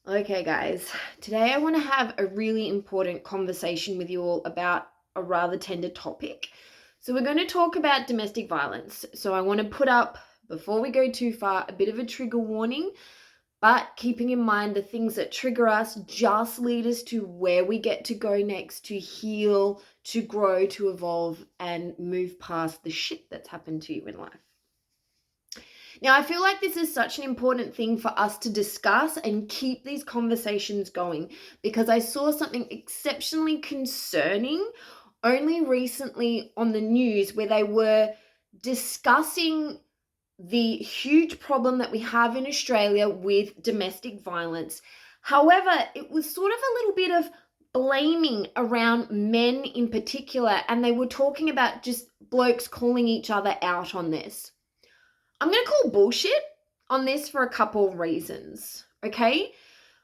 Okay, guys, today I want to have a really important conversation with you all about a rather tender topic. So, we're going to talk about domestic violence. So, I want to put up, before we go too far, a bit of a trigger warning, but keeping in mind the things that trigger us just lead us to where we get to go next to heal, to grow, to evolve, and move past the shit that's happened to you in life. Now, I feel like this is such an important thing for us to discuss and keep these conversations going because I saw something exceptionally concerning only recently on the news where they were discussing the huge problem that we have in Australia with domestic violence. However, it was sort of a little bit of blaming around men in particular, and they were talking about just blokes calling each other out on this. I'm going to call bullshit on this for a couple of reasons, okay?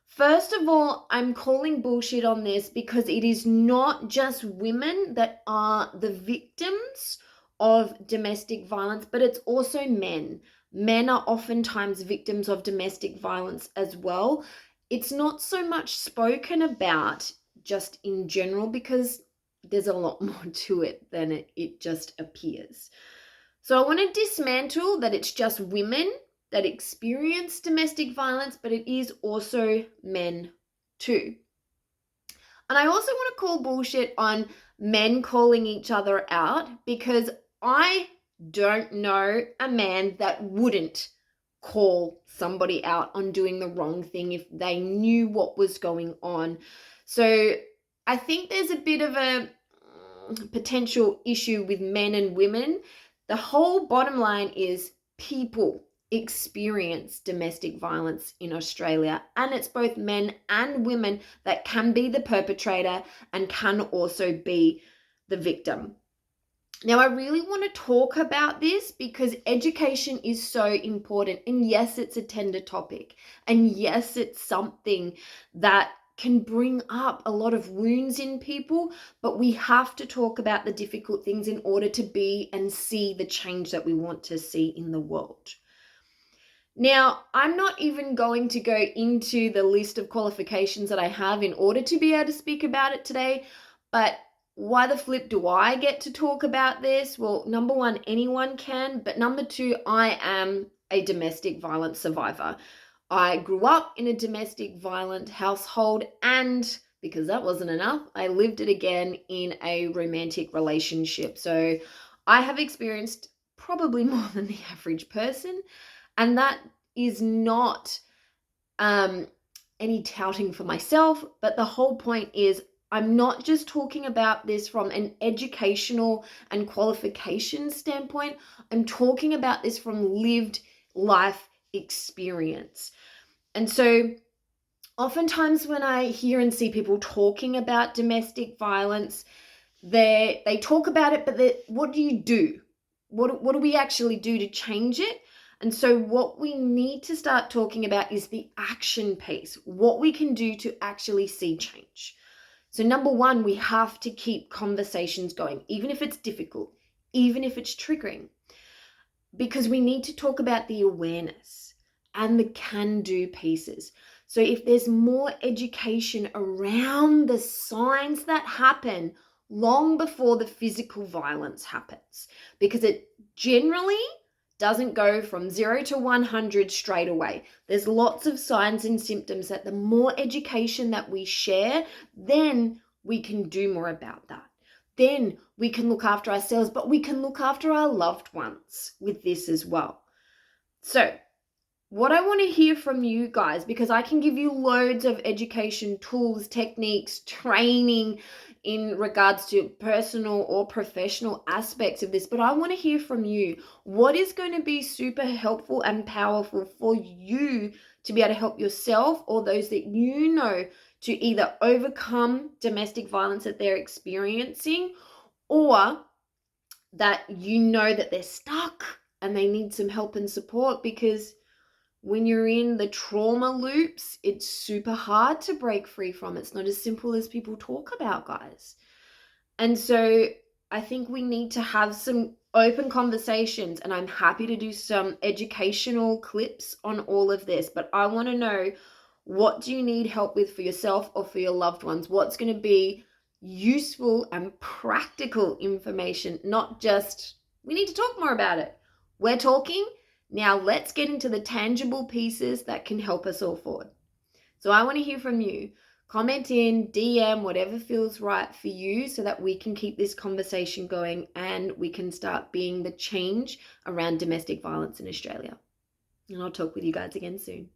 First of all, I'm calling bullshit on this because it is not just women that are the victims of domestic violence, but it's also men. Men are oftentimes victims of domestic violence as well. It's not so much spoken about just in general because there's a lot more to it than it just appears. So I want to dismantle that it's just women that experience domestic violence, but it is also men too. And I also want to call bullshit on men calling each other out because I don't know a man that wouldn't call somebody out on doing the wrong thing if they knew what was going on. So I think there's a bit of a potential issue with men and women. The whole bottom line is people experience domestic violence in Australia, and it's both men and women that can be the perpetrator and can also be the victim. Now, I really want to talk about this because education is so important. And yes, it's a tender topic. And yes, it's something that can bring up a lot of wounds in people, but we have to talk about the difficult things in order to be and see the change that we want to see in the world. Now, I'm not even going to go into the list of qualifications that I have in order to be able to speak about it today, but why the flip do I get to talk about this? Well, number one, anyone can, but number two, I am a domestic violence survivor. I grew up in a domestic violent household, and because that wasn't enough, I lived it again in a romantic relationship. So I have experienced probably more than the average person, and that is not um, any touting for myself, but the whole point is I'm not just talking about this from an educational and qualification standpoint. I'm talking about this from lived life experience. And so oftentimes when I hear and see people talking about domestic violence, they talk about it, but what do you do? What do we actually do to change it? And so what we need to start talking about is the action piece, what we can do to actually see change. So number one, we have to keep conversations going, even if it's difficult, even if it's triggering, because we need to talk about the awareness and the can-do pieces. So if there's more education around the signs that happen long before the physical violence happens, because it generally doesn't go from 0 to 100 straight away. There's lots of signs and symptoms that the more education that we share, then we can do more about that. Then we can look after ourselves, but we can look after our loved ones with this as well. So what I want to hear from you guys, because I can give you loads of education tools, techniques, training in regards to personal or professional aspects of this, but I want to hear from you. What is going to be super helpful and powerful for you to be able to help yourself or those that you know to either overcome domestic violence that they're experiencing, or that you know that they're stuck and they need some help and support? Because when you're in the trauma loops, it's super hard to break free from. It's not as simple as people talk about, guys. And so I think we need to have some open conversations, and I'm happy to do some educational clips on all of this, but I want to know, What do you need help with for yourself or for your loved ones? What's going to be useful and practical information, not just, we need to talk more about it. We're talking. Now let's get into the tangible pieces that can help us all forward. So I want to hear from you. Comment in, DM, whatever feels right for you so that we can keep this conversation going and we can start being the change around domestic violence in Australia. And I'll talk with you guys again soon.